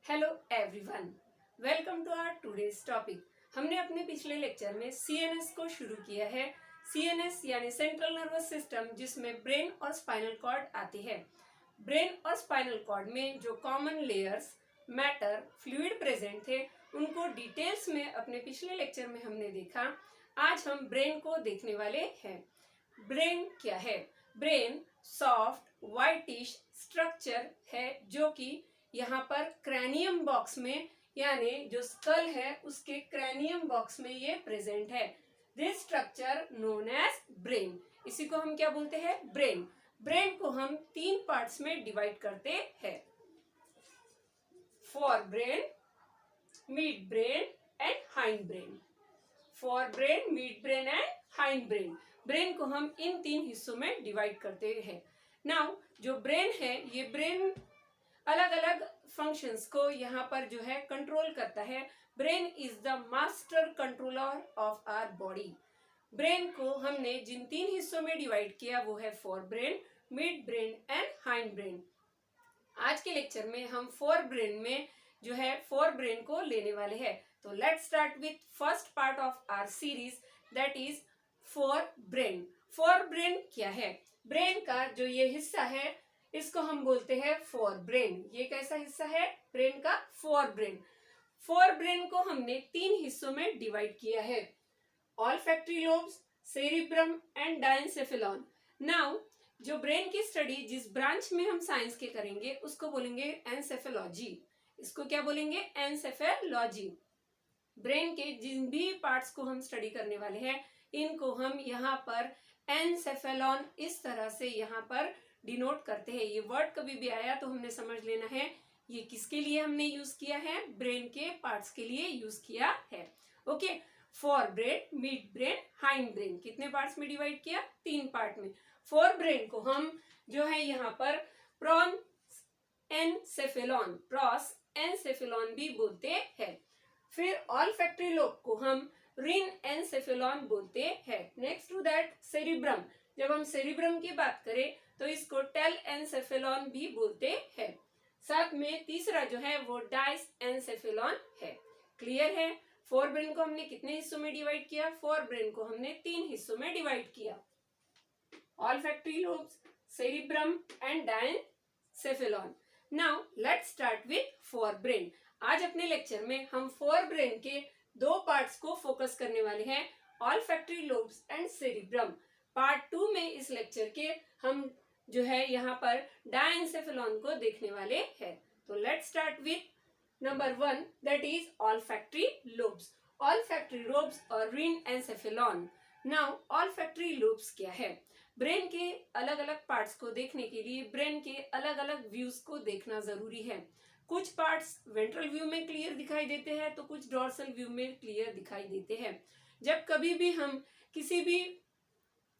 Hello everyone, welcome to our today's topic. हमने अपने पिछले लेक्चर में सीएनएस को शुरू किया है। सीएनएस यानी सेंट्रल नर्वस सिस्टम, जिसमें ब्रेन और स्पाइनल कॉर्ड आते हैं। ब्रेन और स्पाइनल कॉर्ड में जो common layers, matter, fluid present थे, उनको डिटेल्स में अपने पिछले लेक्चर में हमने देखा। आज हम ब्रेन को देखने वाले हैं। ब्रेन क्या है? ब्रेन सॉफ्ट व्हाइटिश स्ट्रक्चर है जो कि यहाँ पर क्रैनियम बॉक्स में, यानी जो स्कल है उसके क्रैनियम बॉक्स में ये प्रेजेंट है। This structure known as brain. इसी को हम क्या बोलते हैं? ब्रेन। ब्रेन को हम 3 पार्ट्स में डिवाइड करते हैं: fore brain, mid brain and hind brain. Fore brain, mid brain and hind brain. Brain को हम इन 3 हिस्सों में डिवाइड करते हैं। नाउ जो ब्रेन है, ये ब्रेन अलग अलग फंक्शंस को यहाँ पर जो है कंट्रोल करता है। Brain is the master controller of our body. Brain को हमने जिन 3 हिस्सों में डिवाइड किया वो है fore brain, mid brain and hind brain. आज के लेक्चर में हम फोर ब्रेन में जो है फोर ब्रेन को लेने वाले हैं। तो let's start with first part of our series, that is forebrain. Forebrain क्या है? ब्रेन का जो ये हिस्सा है इसको हम बोलते हैं फोर ब्रेन। ये कैसा हिस्सा है ब्रेन का? Fore brain. फोर ब्रेन को हमने 3 हिस्सों में डिवाइड किया है: olfactory lobes, cerebrum and diencephalon. Now जो ब्रेन की स्टडी जिस ब्रांच में हम साइंस के करेंगे उसको बोलेंगे एनसेफेलॉजी। इसको क्या बोलेंगे? एनसेफेलॉजी। ब्रेन के जिन भी पार्ट्स को हम स्टडी करने वाले हैं इनको हम यहाँ पर एनसेफेलॉन इस तरह से यहाँ पर डिनोट करते हैं। ये वर्ड कभी भी आया तो हमने समझ लेना है ये किसके लिए हमने यूज किया है? ब्रेन के पार्ट्स के लिए यूज किया है। Okay, fore brain, mid brain, hind brain. कितने पार्ट्स में डिवाइड किया? 3 पार्ट में। फोर ब्रेन को हम जो है यहाँ पर प्रॉस एनसेफेलॉन भी बोलते हैं। फिर ऑल्फैक्टरी लोब को हम रिन एनसेफेलॉन बोलते हैं। Next to that cerebrum. जब हम सेरिब्रम की बात करें तो इसको टेल एनसेफेलॉन भी बोलते हैं। साथ में तीसरा जो है वो डाइस एनसेफेलॉन है। क्लियर है? फोर ब्रेन को हमने कितने हिस्सों में डिवाइड किया? फोर ब्रेन को हमने 3 हिस्सों में डिवाइड किया: olfactory lobes, cerebrum and diencephalon. Now let's start with fore brain. आज अपने लेक्चर में हम फोर ब्रेन के 2 पार्ट्स को फोकस करने वाले हैं: olfactory lobes and cerebrum. Part 2 में इस लेक्चर के हम जो है यहाँ पर डायनसेफेलॉन को देखने वाले हैं। तो let's start with number 1, that is olfactory lobes. Olfactory lobes और रिन एनसेफेलॉन। नाउ ऑल्फैक्टरी लोब्स क्या है? ब्रेन के अलग अलग पार्ट्स को देखने के लिए ब्रेन के अलग अलग व्यूज को देखना जरूरी है। कुछ पार्ट्स वेंट्रल व्यू में क्लियर दिखाई देते हैं तो कुछ डॉर्सल व्यू में क्लियर दिखाई देते हैं। जब कभी भी हम किसी भी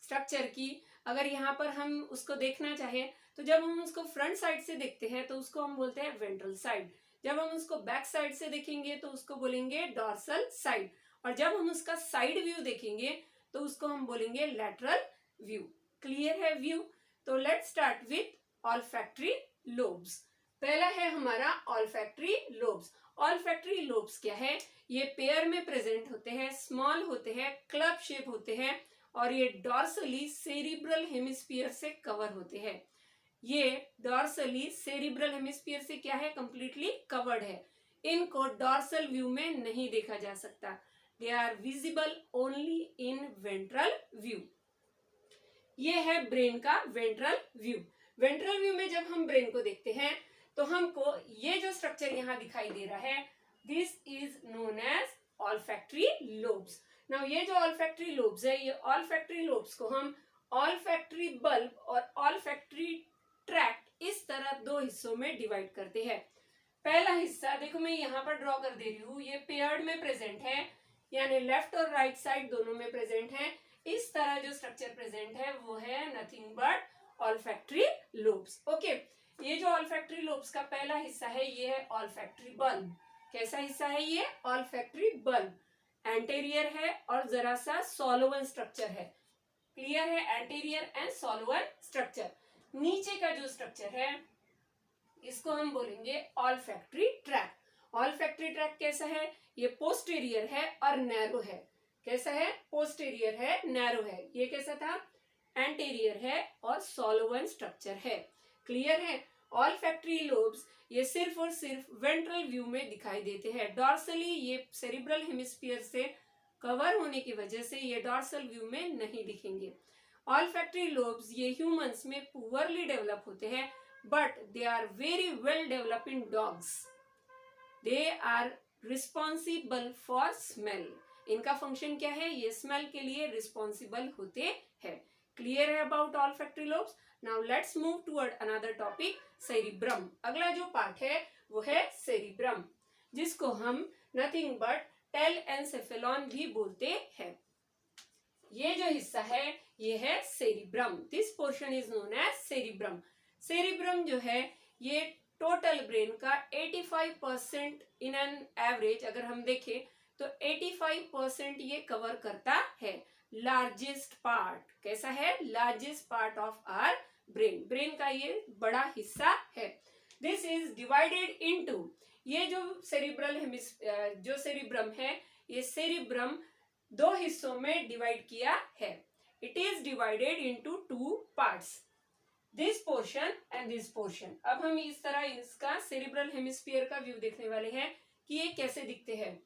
स्ट्रक्चर की अगर यहाँ पर हम उसको देखना चाहें तो जब हम उसको फ्रंट साइड से देखते हैं तो उसको हम बोलते हैं वेंट्रल साइड। जब हम उसको बैक साइड से देखेंगे तो उसको बोलेंगे डॉर्सल साइड। और जब हम उसका साइड व्यू देखेंगे तो उसको हम बोलेंगे लैटरल व्यू। क्लियर है व्यू? तो let's start with olfactory lobes. पहला है हमारा ऑल्फैक्टरी लोब्स। ऑल्फैक्टरी लोब्स क्या है? ये पेयर में प्रेजेंट होते हैं, स्मॉल होते हैं, क्लब शेप होते हैं और ये डॉर्सली सेरिब्रल हेमिस्फीयर से कवर होते हैं। ये डॉर्सली सेरिब्रल हेमिस्फीयर से क्या है? कंप्लीटली कवर्ड है। इनको डॉर्सल व्यू में नहीं देखा जा सकता। They are visible only in ventral view. ये है ब्रेन का वेंट्रल व्यू। वेंट्रल व्यू में जब हम ब्रेन को देखते हैं तो हमको ये जो स्ट्रक्चर यहाँ दिखाई दे रहा है, this is known as olfactory lobes. Now ये जो ऑल्फैक्टरी लोब्स है, ये ऑल्फैक्टरी लोब्स को हम ऑल्फैक्टरी बल्ब और ऑल्फैक्टरी ट्रैक्ट इस तरह 2 हिस्सों में डिवाइड करते हैं। पहला हिस्सा देखो मैं यहाँ पर ड्रॉ कर दे रही हूँ, ये पेयर्ड में प्रेजेंट है, यानी लेफ्ट और राइट साइड दोनों में प्रेजेंट है। इस तरह जो स्ट्रक्चर प्रेजेंट है वो है nothing but olfactory lobes. Okay, ये जो ऑल्फैक्टरी लोब्स का पहला हिस्सा है ये है ऑल्फैक्टरी बल्ब। कैसा हिस्सा है ये? Olfactory bulb. एंटेरियर है और जरा सा सोलोवन स्ट्रक्चर है। क्लियर है? एंटेरियर एंड सोलोवन स्ट्रक्चर। नीचे का जो स्ट्रक्चर है इसको हम बोलेंगे ऑल्फैक्टरी ट्रैक्ट। ऑल्फैक्टरी ट्रैक्ट कैसा है? ये पोस्टीरियर है और नैरो है। कैसा है? पोस्टीरियर है, नैरो है। ये कैसा था? एंटीरियर है और सॉलोवन स्ट्रक्चर है। क्लियर है? ऑल्फैक्टरी लोब्स ये सिर्फ और सिर्फ वेंट्रल व्यू में दिखाई देते हैं। डॉर्सली ये सेरिब्रल हेमिस्फीयर से कवर होने की वजह से ये डॉर्सल व्यू में नहीं दिखेंगे। ऑल्फैक्टरी लोब्स ये ह्यूमंस में पुअरली डेवलप होते हैं, but they are very well develop in dogs. They are responsible for smell. इनका फंक्शन क्या है? ये स्मेल के लिए रिस्पॉन्सिबल होते हैं। क्लियर है about olfactory lobes? Now let's move toward another topic, cerebrum. अगला जो पार्ट है वो है सेरिब्रम, जिसको हम नथिंग बट टेल एनसेफेलॉन भी बोलते हैं। ये जो हिस्सा है ये है cerebrum. This portion is known as cerebrum. Cerebrum जो है ये टोटल ब्रेन का 85% इन एन एवरेज अगर हम देखें तो 85% ये कवर करता है। लार्जेस्ट पार्ट कैसा है? Largest part of our brain. Brain का ये बड़ा हिस्सा है। दिस इज डिवाइडेड इनटू, ये जो जो सेरिब्रम है ये सेरिब्रम दो हिस्सों में डिवाइड किया है। It is divided into 2 parts, this portion and this portion. अब हम इस तरह इसका सेरिब्रल हेमिस्फीयर का व्यू देखने वाले हैं कि ये कैसे दिखते हैं।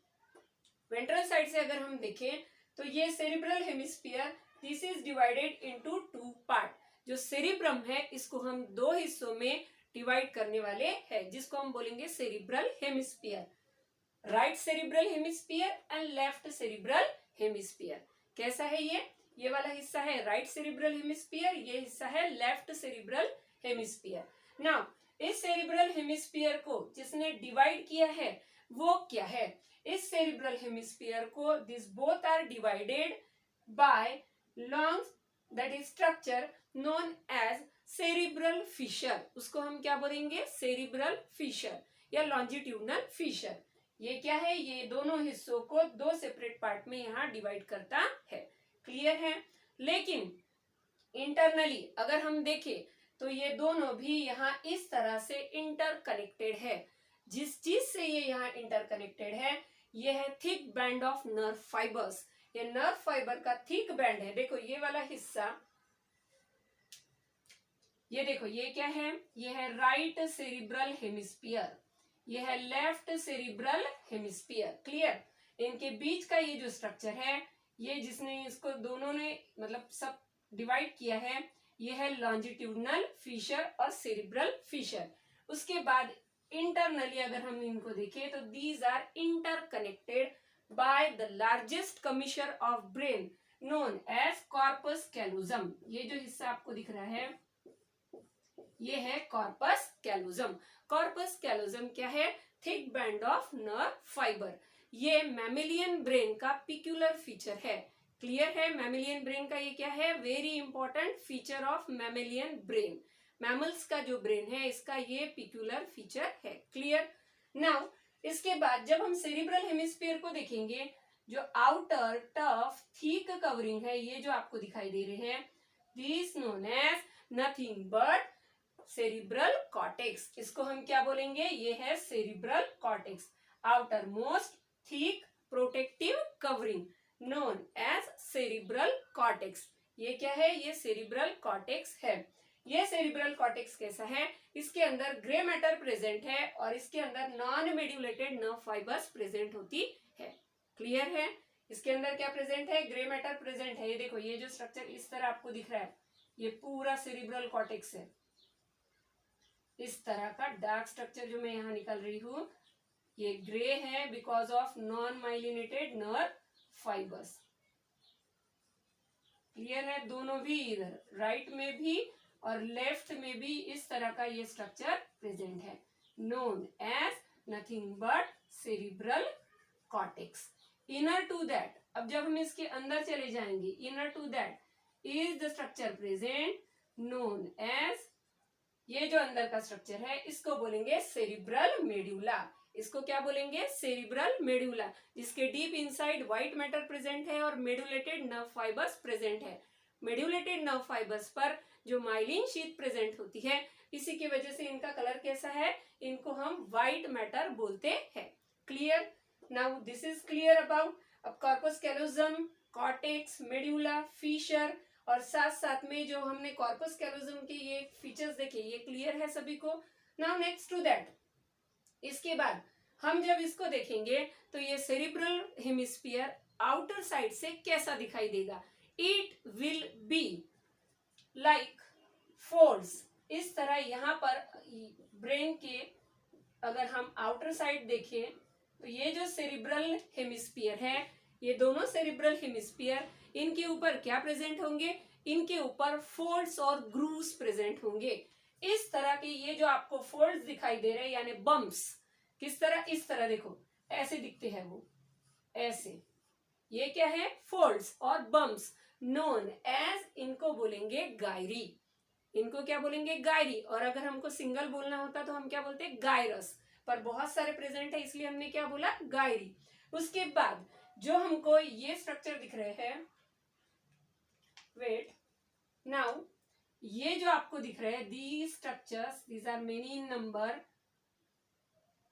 वेंट्रल साइड से अगर हम देखें तो ये cerebral hemisphere this is divided into 2 part. जो सेरिब्रम है इसको हम दो हिस्सों में डिवाइड करने वाले हैं, जिसको हम बोलेंगे cerebral hemisphere. Right cerebral hemisphere and left cerebral hemisphere. कैसा है ये वाला हिस्सा है राइट सेरिब्रल हेमिस्फीयर, ये हिस्सा है लेफ्ट सेरिब्रल हेमिस्फीयर। नाउ इस सेरिब्रल हेमिस्फीयर को जिसने डिवाइड किया है वो क्या है? इस सेरिब्रल हेमिस्फीयर को this both are divided by long that is structure known as cerebral fissure. उसको हम क्या बोलेंगे? सेरिब्रल फिशर या लॉन्जिट्यूडनल फिशर। ये क्या है? ये दोनों हिस्सों को दो सेपरेट पार्ट में यहाँ डिवाइड करता है। क्लियर है? लेकिन इंटरनली अगर हम देखें तो ये दोनों भी यहाँ इस तरह से इंटरकनेक्टेड है। जिस चीज से ये यहाँ इंटरकनेक्टेड है ये है thick band of nerve fibres. ये नर्व फाइबर का थिक बैंड है। देखो ये वाला हिस्सा, ये देखो ये क्या है? ये है राइट सेरिब्रल हेमिस्फीयर, ये है लेफ्ट सेरिब्रल हेमिस्फीयर। क्लियर? इनके बीच का ये जो स्ट्रक्चर है, ये जिसने इसको दोनों ने मतलब सब डिवाइड किया है, ये है लॉन्जिट्यूडनल फिशर और सेरिब्रल फिशर। उसके बाद इंटरनली अगर हम इनको देखें तो these are interconnected by the largest commissure of brain known as corpus callosum. ये जो हिस्सा आपको दिख रहा है ये है कॉर्पस कैलोजम। कॉर्पस कैलोजम क्या है? Thick band of nerve fibre. ये मैमेलियन ब्रेन का पिक्यूलर फीचर है। क्लियर है? मैमेलियन ब्रेन का ये क्या है? Very important feature of mammalian brain. Mammals का जो ब्रेन है इसका ये पिक्यूलर फीचर है। क्लियर? नाउ इसके बाद जब हम सेरिब्रल हेमिस्फीयर को देखेंगे, जो आउटर टफ थिक कवरिंग है ये जो आपको दिखाई दे रहे हैं, this known as nothing but cerebral cortex. इसको हम क्या बोलेंगे? ये है cerebral cortex. Outermost thick protective covering known as cerebral cortex. ये क्या है? ये सेरिब्रल कॉर्टेक्स है। ये सेरिब्रल कॉर्टेक्स कैसा है? इसके अंदर ग्रे मैटर प्रेजेंट है और इसके अंदर नॉन मेड्यूलेटेड नर्व फाइबर्स प्रेजेंट होती है। क्लियर है? इसके अंदर क्या प्रेजेंट है? ग्रे मैटर प्रेजेंट है। ये देखो ये जो स्ट्रक्चर इस तरह आपको दिख रहा है ये पूरा सेरिब्रल कॉर्टेक्स है। इस तरह का डार्क स्ट्रक्चर जो मैं यहाँ निकाल रही हूँ ये ग्रे है because of non myelinated nerve fibres. Clear है? दोनों भी, इधर राइट में भी और लेफ्ट में भी इस तरह का ये स्ट्रक्चर प्रेजेंट है known as nothing but cerebral cortex. Inner to that, अब जब हम इसके अंदर चले जाएंगे, inner to that is the structure present known as, ये जो अंदर का स्ट्रक्चर है इसको बोलेंगे सेरिब्रल मेड्यूला। इसको क्या बोलेंगे? सेरिब्रल मेड्यूला, जिसके deep inside white matter present है और मेड्यूलेटेड नर्व फाइबर्स प्रेजेंट है। मेड्यूलेटेड नर्व फाइबर्स पर जो माइलिन शीथ प्रेजेंट होती है इसी की वजह से इनका कलर कैसा है, इनको हम व्हाइट मैटर बोलते हैं। Clear? Now this is clear about अब corpus callosum, cortex, medulla, fissure और साथ साथ में जो हमने कॉर्पस कैलोजम के ये फीचर्स देखे, ये क्लियर है सभी को। नाउ नेक्स्ट टू दैट, इसके बाद हम जब इसको देखेंगे तो ये सेरिब्रल हेमिस्फीयर आउटर साइड से कैसा दिखाई देगा। It will be like folds, इस तरह यहाँ पर ब्रेन के अगर हम आउटर साइड देखें तो ये जो सेरिब्रल हेमिस्फीयर है, ये दोनों सेरिब्रल हेमिस्फीयर, इनके ऊपर क्या प्रेजेंट होंगे, इनके ऊपर फोल्ड्स और ग्रूव्स प्रेजेंट होंगे। इस तरह के ये जो आपको फोल्ड्स दिखाई दे रहे हैं यानी बम्प्स, किस तरह, इस तरह देखो ऐसे दिखते हैं वो, ऐसे, ये क्या है, फोल्ड्स और बम्प्स, नोन एज, इनको बोलेंगे गायरी, इनको क्या बोलेंगे, गायरी। और अगर हमको सिंगल बोलना होता तो हम क्या बोलते हैं, गायरस, पर बहुत सारे प्रेजेंट है इसलिए हमने क्या बोला, गायरी। उसके बाद जो हमको ये स्ट्रक्चर दिख रहे हैं, वेट, नाउ ये जो आपको दिख रहे हैं, these structures, these are many in number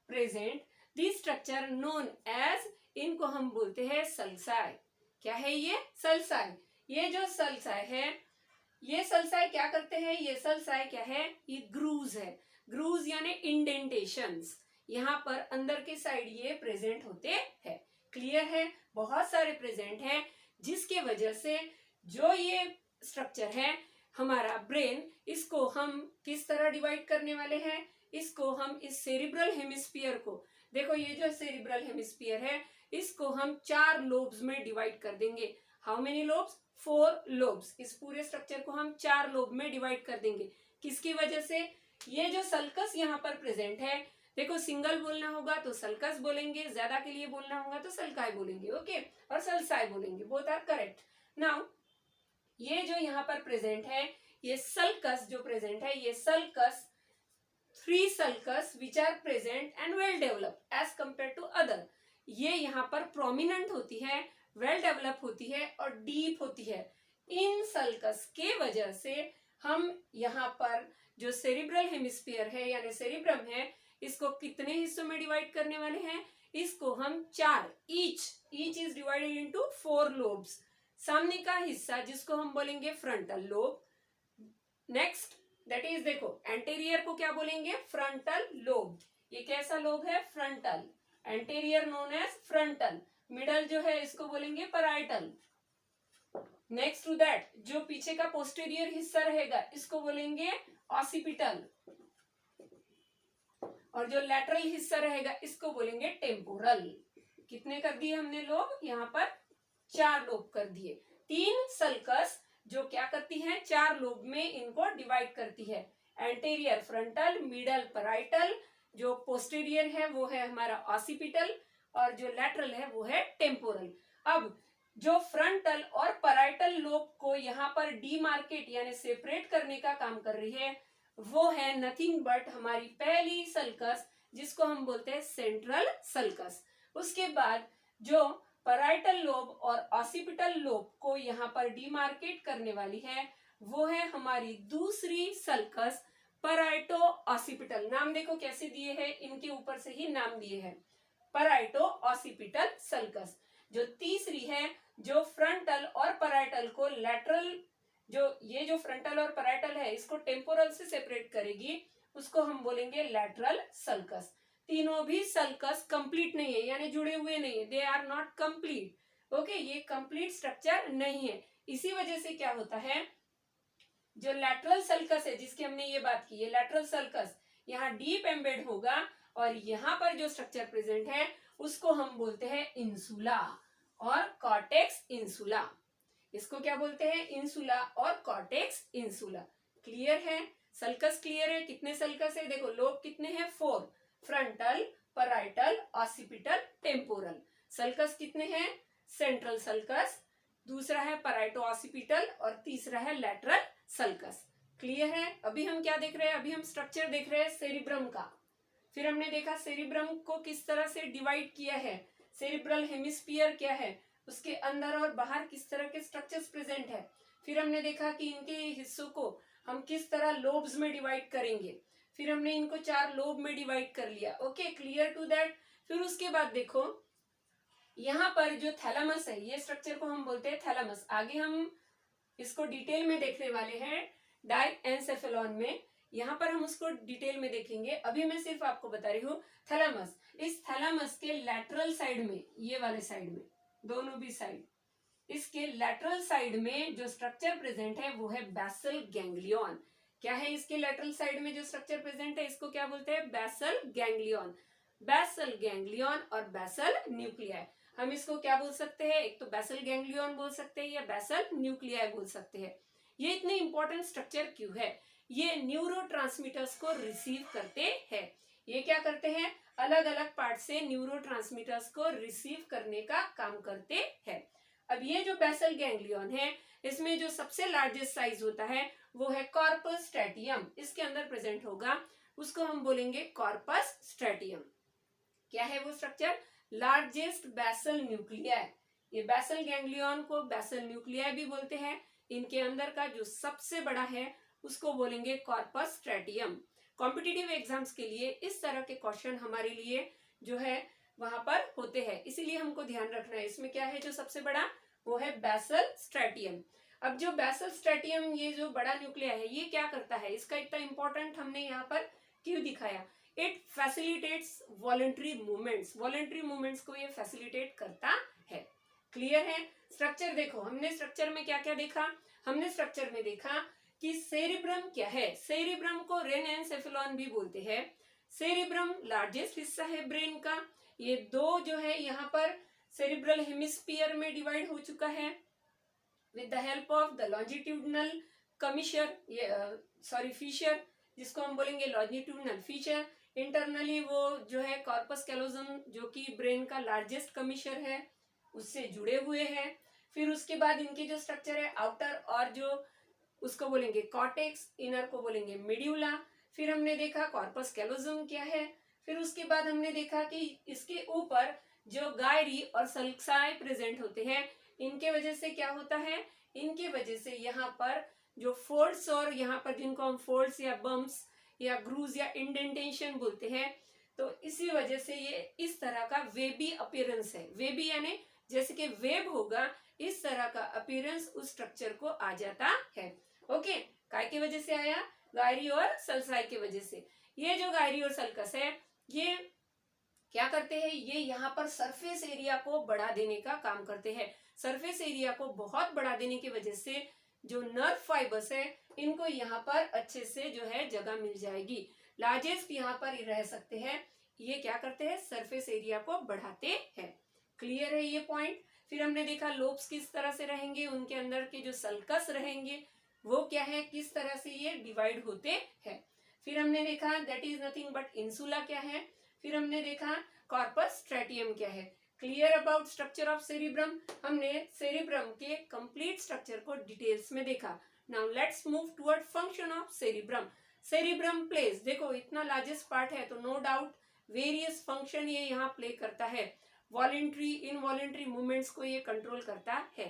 present, these structure known as, इनको हम बोलते हैं सल्साई। क्या है ये, सल्साई। ये जो सल्साई है, ये सल्साई क्या करते हैं, ये सल्साई क्या है, ये ग्रूव्स है, ग्रूव्स यानी इंडेंटेशंस, यहाँ पर अंदर के साइड ये प्रेजेंट होते हैं। क्लियर है, बहुत सारे प्रेजेंट है, जिसके वजह से जो ये स्ट्रक्चर है हमारा ब्रेन, इसको हम किस तरह डिवाइड करने वाले हैं, इसको हम इस सेरिब्रल हेमिस्फीयर को, देखो ये जो सेरिब्रल हेमिस्फीयर है इसको हम 4 लोब्स में डिवाइड कर देंगे। How many lobes, 4 lobes. इस पूरे स्ट्रक्चर को हम 4 लोब में डिवाइड कर देंगे। किसकी वजह से, ये जो सल्कस यहाँ पर प्रेजेंट है, देखो सिंगल बोलना होगा तो सल्कस बोलेंगे, ज्यादा के लिए बोलना होगा तो सल्काई बोलेंगे, ओके, और सल्साई बोलेंगे, बोथ आर करेक्ट। नाउ ये जो यहाँ पर प्रेजेंट है, ये सल्कस जो प्रेजेंट है, ये sulcus, 3 sulcus which are present and well developed as compared to other, ये यहाँ पर प्रोमिनेंट होती है, वेल डेवलप होती है और डीप होती है। इन सल्कस के वजह से हम यहाँ पर जो सेरिब्रल हेमिस्फीयर है यानी सेरिब्रम है, इसको कितने हिस्सों में डिवाइड करने वाले हैं, इसको हम 4, each is divided into 4 lobes. सामने का हिस्सा जिसको हम बोलेंगे frontal lobe, next that is, देखो एंटेरियर को क्या बोलेंगे, फ्रंटल लोब, ये कैसा लोब है, frontal, anterior known as frontal, middle जो है इसको बोलेंगे पैराइटल। नेक्स्ट टू दैट जो पीछे का पोस्टीरियर हिस्सा रहेगा इसको बोलेंगे ऑसिपिटल, और जो लैटरल हिस्सा रहेगा इसको बोलेंगे टेम्पोरल। कितने कर दिए हमने लोब, यहाँ पर 4 लोब कर दिए। 3 सल्कस जो क्या करती हैं, 4 लोब में इनको डिवाइड करती है, एंटेरियर फ्रंटल, मिडल पैराइटल, जो पोस्टीरियर है वो है हमारा ऑसिपिटल, और जो लैटरल है वो है टेम्पोरल। अब जो फ्रंटल और पैराइटल लोब को यहाँ पर डीमार्केट यानी सेपरेट करने का काम कर रही है, वो है नथिंग बट हमारी पहली सल्कस, जिसको हम बोलते हैं सेंट्रल सल्कस। उसके बाद जो पैराइटल लोब और ऑसिपिटल लोब को यहाँ पर डीमार्केट करने वाली है, वो है हमारी दूसरी सल्कस, पैराइटो ऑसिपिटल। नाम देखो कैसे दिए हैं, इनके ऊपर से ही नाम दिए हैं, पैराइटो ऑसिपिटल सल्कस। जो तीसरी है, जो फ्रंटल और पैराइटल को लैटरल, जो ये जो फ्रंटल और पैराइटल है इसको टेम्पोरल से सेपरेट करेगी, उसको हम बोलेंगे लैटरल सल्कस। तीनों भी सल्कस कंप्लीट नहीं है यानी जुड़े हुए नहीं है, they are not complete, okay, ये कंप्लीट स्ट्रक्चर नहीं है। इसी वजह से क्या होता है, जो लैटरल सल्कस है जिसकी हमने ये बात की, ये लैटरल सल्कस यहाँ डीप एम्बेड होगा, और यहाँ पर जो स्ट्रक्चर प्रेजेंट है उसको हम बोलते हैं इंसुला और कॉर्टेक्स इंसुला। इसको क्या बोलते हैं, इंसुला और कॉर्टेक्स इंसुला। क्लियर है, सल्कस क्लियर है, कितने सल्कस है, देखो लोब कितने हैं, 4, frontal, parietal, occipital, temporal. Sulcus कितने हैं, सेंट्रल सल्कस, दूसरा है पैराइटो ऑसिपिटल और तीसरा है लैटरल सल्कस। क्लियर है। अभी हम क्या देख रहे हैं, अभी हम स्ट्रक्चर देख रहे हैं सेरिब्रम का। फिर हमने देखा सेरिब्रम को किस तरह से डिवाइड किया है, सेरिब्रल हेमिस्फीयर क्या है, उसके अंदर और बाहर किस तरह के स्ट्रक्चर्स प्रेजेंट है। फिर हमने देखा कि इनके हिस्सों को हम किस तरह लोब्स में डिवाइड करेंगे। फिर हमने इनको 4 लोब में डिवाइड कर लिया। Okay, clear to that. फिर उसके बाद देखो यहाँ पर जो थैलामस है, ये स्ट्रक्चर को हम बोलते हैं थैलामस। आगे हम इसको डिटेल में देखने वाले हैं डाइएन्सेफेलॉन में, यहाँ पर हम उसको डिटेल में देखेंगे। अभी मैं सिर्फ आपको बता रही हूँ थैलामस। इस थैलामस के लैटरल साइड में, ये वाले साइड में, दोनों भी साइड, इसके लैटरल साइड में जो स्ट्रक्चर प्रेजेंट है वो है बेसल गैंग्लियन। क्या है इसके लैटरल साइड में जो स्ट्रक्चर प्रेजेंट है, इसको क्या बोलते हैं, बेसल गैंग्लियन। बेसल गैंग्लियन और बेसल न्यूक्लियाई, हम इसको क्या बोल सकते हैं, एक तो बेसल गैंग्लियन बोल सकते हैं या बेसल न्यूक्लियाई बोल सकते हैं। ये इतने इंपॉर्टेंट स्ट्रक्चर क्यों है, ये न्यूरोट्रांसमीटर्स को रिसीव करते हैं। ये क्या करते हैं, अलग अलग पार्ट से न्यूरोट्रांसमीटर्स को रिसीव करने का काम करते हैं। अब ये जो बेसल गैंग्लियन है, इसमें जो सबसे लार्जेस्ट साइज होता है वो है कॉर्पस स्ट्रैटियम, इसके अंदर प्रेजेंट होगा, उसको हम बोलेंगे कॉर्पस स्ट्रैटियम। क्या है वो स्ट्रक्चर, लार्जेस्ट बेसल न्यूक्लियाई। ये बेसल गैंग्लियन को बेसल न्यूक्लियाई भी बोलते हैं। इनके अंदर का जो सबसे बड़ा है उसको बोलेंगे कॉर्पस स्ट्रैटियम। कॉम्पिटिटिव एग्जाम्स के लिए इस तरह के क्वेश्चन हमारे लिए जो है वहां पर होते हैं, इसीलिए हमको ध्यान रखना है। इसमें क्या है जो सबसे बड़ा, वो है बेसल स्ट्रैटियम। अब जो बेसल स्ट्रैटियम, ये जो बड़ा न्यूक्लियाई है, ये क्या करता है, इसका इतना इंपॉर्टेंट हमने यहाँ पर क्यों दिखाया, it facilitates voluntary movements. Voluntary movements को ये फैसिलिटेट करता है। क्लियर है। स्ट्रक्चर देखो, हमने स्ट्रक्चर में क्या क्या देखा, हमने स्ट्रक्चर में देखा कि सेरिब्रम क्या है, सेरिब्रम को रेनएन्सेफेलॉन भी बोलते हैं। सेरिब्रम लार्जेस्ट हिस्सा है ब्रेन का। ये दो जो है यहाँ पर सेरिब्रल हेमिस्फीयर में डिवाइड हो चुका है with the help of the longitudinal commissure, fissure, जिसको हम बोलेंगे लॉन्जिट्यूडनल फीचर। इंटरनली वो जो है कॉर्पस कैलोजम, जो कि ब्रेन का लार्जेस्ट कमिशर है, उससे जुड़े हुए हैं। फिर उसके बाद इनके जो स्ट्रक्चर है आउटर और जो उसको बोलेंगे कॉर्टेक्स, इनर को बोलेंगे मेड्यूला। फिर हमने देखा कॉर्पस कैलोजम क्या है। फिर उसके बाद हमने देखा कि इसके ऊपर जो गायरी और सल्क्साई प्रेजेंट होते हैं, इनके वजह से क्या होता है, इनके वजह से यहाँ पर जो फोल्ड्स, और यहाँ पर जिनको हम फोल्ड्स या बम्प्स या ग्रूज या इंडेंटेशन बोलते हैं, तो इसी वजह से ये इस तरह का वेबी अपीयरेंस है। वेबी यानी जैसे कि वेब होगा, इस तरह का अपीयरेंस उस स्ट्रक्चर को आ जाता है। ओके, काय की वजह से आया, गायरी और सल्साई की वजह से। ये जो गायरी और सल्कस है, ये क्या करते हैं, ये यहाँ पर सरफेस एरिया को बढ़ा देने का काम करते हैं। सरफेस एरिया को बहुत बढ़ा देने की वजह से जो नर्व फाइबर्स है, इनको यहाँ पर अच्छे से जो है जगह मिल जाएगी, लार्जेस्ट यहाँ पर रह सकते हैं। ये क्या करते हैं, सरफेस एरिया को बढ़ाते हैं। क्लियर है ये पॉइंट। फिर हमने देखा लोब्स किस तरह से रहेंगे, उनके अंदर के जो सल्कस रहेंगे वो क्या है, किस तरह से ये डिवाइड होते हैं। फिर हमने देखा that is nothing but insula क्या है। फिर हमने देखा कॉर्पस स्ट्रैटियम क्या है। Clear about structure of cerebrum. हमने सेरिब्रम के कंप्लीट स्ट्रक्चर को डिटेल्स में देखा। Now let's move toward function of cerebrum. Cerebrum place, देखो इतना लार्जेस्ट पार्ट है तो नो डाउट वेरियस फंक्शन ये यहाँ प्ले करता है। वॉलेंट्री इनवॉलेंट्री मूवमेंट्स को ये कंट्रोल करता है।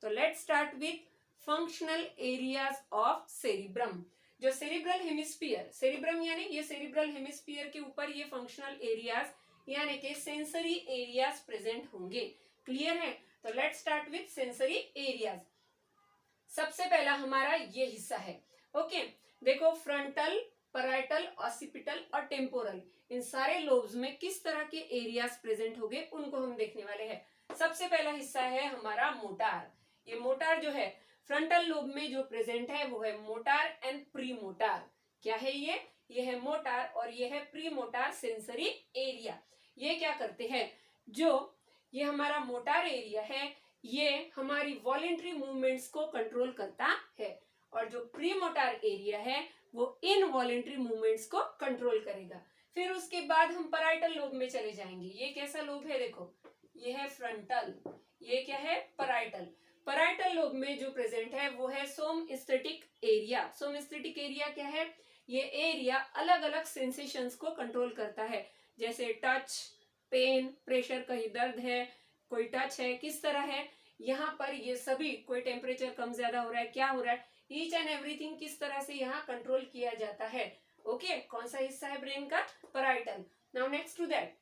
तो let's start with functional areas of cerebrum. जो सेरिब्रल हेमिस्फीयर, सेरिब्रम यानी ये सेरिब्रल हेमिस्फीयर के ऊपर ये फंक्शनल एरियाज यानी कि सेंसरी एरियाज प्रेजेंट होंगे। क्लियर है। तो let's start with sensory areas. सबसे पहला हमारा ये हिस्सा है। ओके, देखो फ्रंटल, पैराइटल, ऑसिपिटल और टेम्पोरल, इन सारे लोब्स में किस तरह के एरियाज प्रेजेंट होंगे उनको हम देखने वाले हैं। सबसे पहला हिस्सा है हमारा मोटार। ये मोटार जो है फ्रंटल लोब में जो प्रेजेंट है वो है मोटार एंड प्री मोटार। क्या है ये है मोटार और ये है प्री मोटार सेंसरी एरिया। ये क्या करते हैं, जो ये हमारा मोटार एरिया है ये हमारी वॉलेंट्री मूवमेंट्स को कंट्रोल करता है, और जो प्री मोटार एरिया है वो इनवॉलेंट्री मूवमेंट्स को कंट्रोल करेगा। फिर उसके बाद हम पैराइटल लोब में चले जाएंगे। ये कैसा लोब है, देखो ये है फ्रंटल, ये क्या है पैराइटल। पैराइटल लोब में जो प्रेजेंट है वो है सोमस्थेटिक एरिया। सोमस्थेटिक एरिया क्या है, ये एरिया अलग अलग सेंसेशंस को कंट्रोल करता है, जैसे टच, पेन, प्रेशर, कहीं दर्द है, कोई टच है, किस तरह है, यहाँ पर ये सभी, कोई टेम्परेचर कम ज्यादा हो रहा है, क्या हो रहा है, ईच एंड एवरीथिंग किस तरह से यहाँ कंट्रोल किया जाता है। ओके, कौन सा हिस्सा है ब्रेन का? Parietal. Now next to that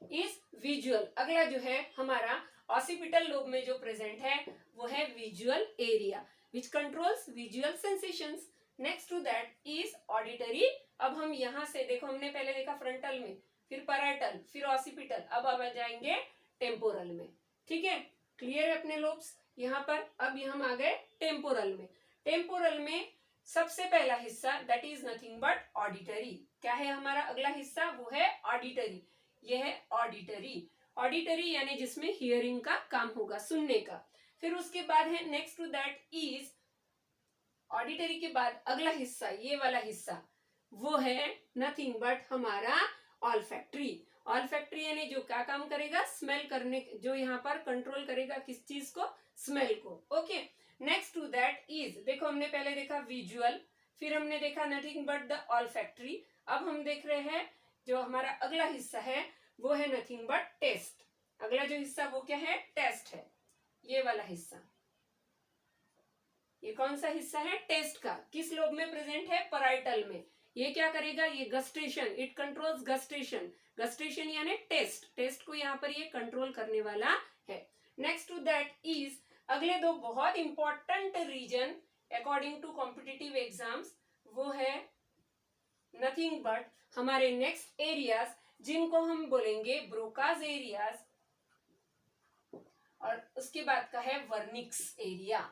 is visual. अगला जो है हमारा ऑसिपिटल लोब में जो प्रेजेंट है वो है visual area which controls visual sensations. Next to that is auditory. अब हम यहाँ से देखो, हमने पहले देखा फ्रंटल में, फिर पैराइटल, फिर ऑसिपिटल, अब आ जाएंगे टेम्पोरल में। ठीक है, क्लियर है अपने लोब्स यहाँ पर। अब हम आ गए टेम्पोरल में। टेम्पोरल में सबसे पहला हिस्सा that is nothing but auditory. क्या है हमारा अगला हिस्सा? वो है ऑडिटरी। ये है ऑडिटरी। ऑडिटरी यानी जिसमें हियरिंग का काम होगा, सुनने का। फिर उसके बाद है next to that is auditory के बाद अगला हिस्सा, ये वाला हिस्सा वो है नथिंग बट हमारा ऑल्फैक्टरी। ऑल्फैक्टरी यानी जो क्या काम करेगा? स्मेल करने, जो यहाँ पर कंट्रोल करेगा किस चीज को? स्मेल को। Okay, next to that is, देखो हमने पहले देखा विजुअल, फिर हमने देखा नथिंग बट द ऑल्फैक्टरी। अब हम देख रहे हैं जो हमारा अगला हिस्सा है वो है नथिंग बट टेस्ट। अगला जो हिस्सा वो क्या है? टेस्ट है, ये वाला हिस्सा। ये कौन सा हिस्सा है? टेस्ट का। किस लोब में प्रेजेंट है? पैराइटल में। ये क्या करेगा? ये गस्टेशन, इट कंट्रोल्स गस्टेशन। गस्टेशन यानी टेस्ट, टेस्ट को यहाँ पर ये कंट्रोल करने वाला है। नेक्स्ट टू दैट इज अगले दो बहुत important region according to competitive exams, वो है नथिंग बट हमारे नेक्स्ट एरियाज जिनको हम बोलेंगे ब्रोकाज एरियाज, और उसके बाद का है वर्निक्स एरिया।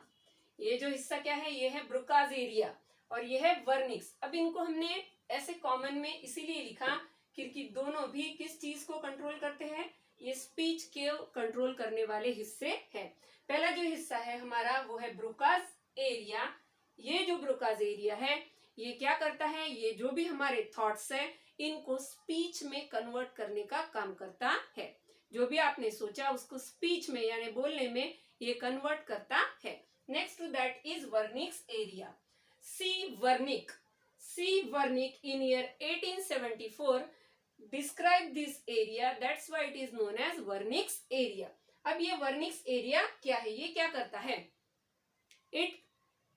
ये जो हिस्सा क्या है? ये है ब्रोकाज एरिया और ये है वर्निक्स। अब इनको हमने ऐसे कॉमन में इसीलिए लिखा क्योंकि दोनों भी किस चीज को कंट्रोल करते हैं? ये स्पीच के कंट्रोल करने वाले हिस्से हैं। पहला जो हिस्सा है हमारा वो है ब्रोकाज एरिया। ये जो ब्रोकाज एरिया है ये क्या करता है? ये जो भी हमारे थॉट्स है इनको स्पीच में कन्वर्ट करने का काम करता है। जो भी आपने सोचा उसको स्पीच में यानी बोलने में ये कन्वर्ट करता है। Next to that is Wernicke's area. C Wernicke in year 1874 describe this area, that's why it is known as Wernicke's area। अब ये वर्निक्स एरिया क्या है? ये क्या करता है? It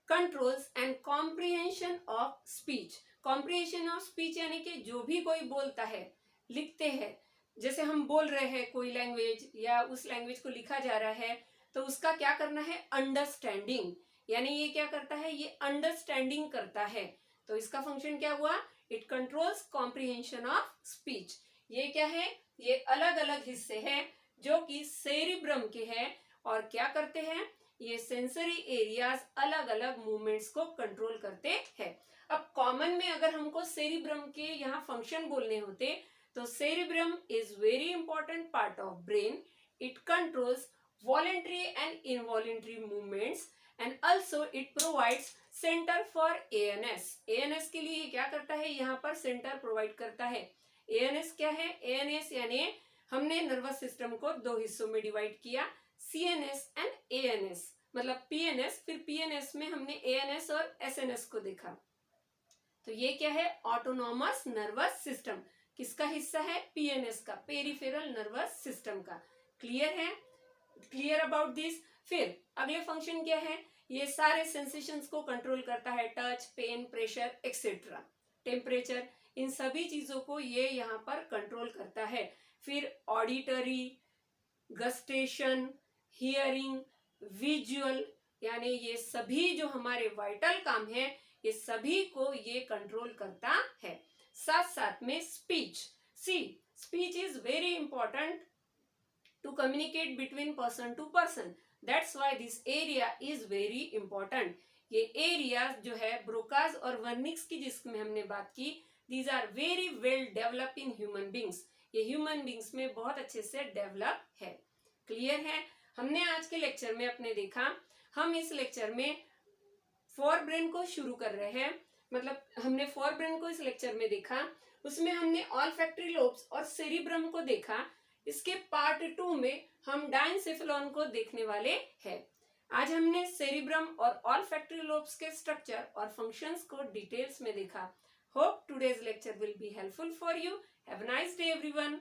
controls and comprehension of speech। comprehension of speech यानी कि जो भी कोई बोलता है, लिखते हैं, जैसे हम बोल रहे हैं कोई लैंग्वेज या उस लैंग्वेज को लिखा जा रहा है तो उसका क्या करना है? अंडरस्टैंडिंग। यानी ये क्या करता है? ये अंडरस्टैंडिंग करता है। तो इसका फंक्शन क्या हुआ? It controls comprehension of speech. ये क्या है? ये अलग अलग हिस्से हैं जो कि सेरिब्रम के हैं और क्या करते हैं? ये सेंसरी एरियाज अलग अलग मूवमेंट्स को कंट्रोल करते हैं। अब कॉमन में अगर हमको सेरिब्रम के यहाँ फंक्शन बोलने होते तो cerebrum is very important part of brain. It controls voluntary and involuntary movements and also it provides center for ANS। ANS के लिए क्या करता है? यहाँ पर सेंटर प्रोवाइड करता है। ANS क्या है? ANS यानी हमने नर्वस सिस्टम को दो हिस्सों में डिवाइड किया, CNS एंड ANS, मतलब PNS, फिर PNS में हमने ANS और SNS को देखा। तो ये क्या है? Autonomous nervous system. किसका हिस्सा है? PNS का, पेरिफेरल नर्वस सिस्टम का। क्लियर है? Clear about this. फिर अगले फंक्शन क्या है? ये सारे सेंसेशंस को कंट्रोल करता है, touch, pain, pressure etcetera, temperature, इन सभी चीजों को ये यहाँ पर कंट्रोल करता है। फिर ऑडिटरी, गस्टेशन, हियरिंग, विजुअल, यानी ये सभी जो हमारे वाइटल काम है ये सभी को ये कंट्रोल करता है। साथ साथ में speech. Speech is very important to communicate between person to person, that's why this area is very important। ये एरिया जो है ब्रोकाज और वर्निक्स की जिसमें हमने बात की, these are very well developed in human beings। ये ह्यूमन बींग्स में बहुत अच्छे से डेवलप है। क्लियर है? हमने आज के लेक्चर में अपने देखा, हम इस लेक्चर में फोर ब्रेन को शुरू कर रहे हैं, मतलब हमने फोर ब्रेन को इस लेक्चर में देखा, उसमें हमने ऑल्फैक्टरी लोब्स और सेरिब्रम को देखा। इसके पार्ट 2 में हम डायनसेफेलॉन को देखने वाले हैं। आज हमने सेरिब्रम और ऑल्फैक्टरी लोब्स के स्ट्रक्चर और फंक्शंस को डिटेल्स में देखा। Hope today's lecture will be helpful for you. Have a nice day everyone.